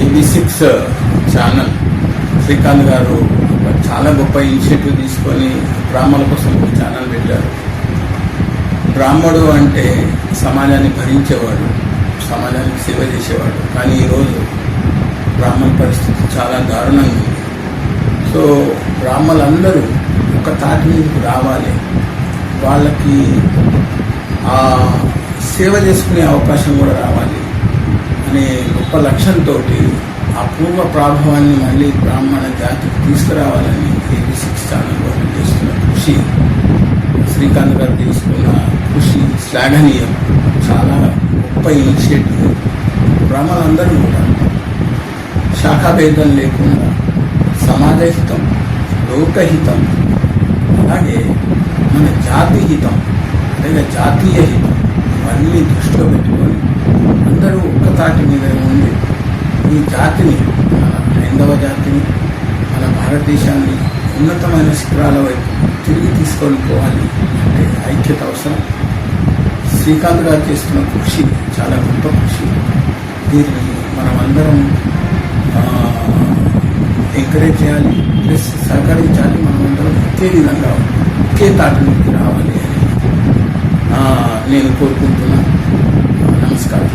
AB6 channel Srikanth గారు చాలా గొప్ప ఇనిషియేటివ్ తీసుకొని బ్రాహ్మణుల కోసం ఒక ఛానల్ పెట్టారు. బ్రాహ్మణుడు అంటే సమాజాన్ని భరించేవాడు, సమాజానికి సేవ చేసేవాడు. కానీ ఈరోజు బ్రాహ్మణ పరిస్థితి చాలా దారుణంగా ఉంది. సో బ్రాహ్మణులందరూ ఒక తాటి మీదకి రావాలి, వాళ్ళకి ఆ సేవ చేసుకునే అవకాశం కూడా రావాలి అనే గొప్ప లక్ష్యంతో ఆ పూర్వ ప్రాభవాన్ని మళ్ళీ బ్రాహ్మణ జాతికి తీసుకురావాలని AB6 ఛానల్ వాళ్ళు చేస్తున్న కృషి, శ్రీకాంత్ గారు తీసుకున్న కృషి శ్లాఘనీయం. చాలా గొప్ప ఇనిషియేటివ్. బ్రాహ్మణులందరూ కూడా శాఖాభేదం లేకుండా సమాజహితం, లోకహితం, అలాగే మన జాతి హితం, అలాగే జాతీయ హితం ఇవన్నీ దృష్టిలో పెట్టుకొని అందరూ ఒక్క తాటి మీద ఉండి ఈ జాతిని, మన హైందవ జాతిని, మన భారతదేశాన్ని ఉన్నతమైన శిఖరాల వైపు తిరిగి తీసుకొని పోవాలి అంటే ఐక్యత అవసరం. శ్రీకాంత్ గారు చేస్తున్న కృషి చాలా గొప్ప కృషి. దీన్ని మనమందరం ఎంకరేజ్ చేయాలి, ప్లస్ సహకరించాలి. మనమందరం ఒకే విధంగా ఒకే తాటి నుంచి రావాలి అని నేను కోరుకుంటున్నాను. నమస్కారం.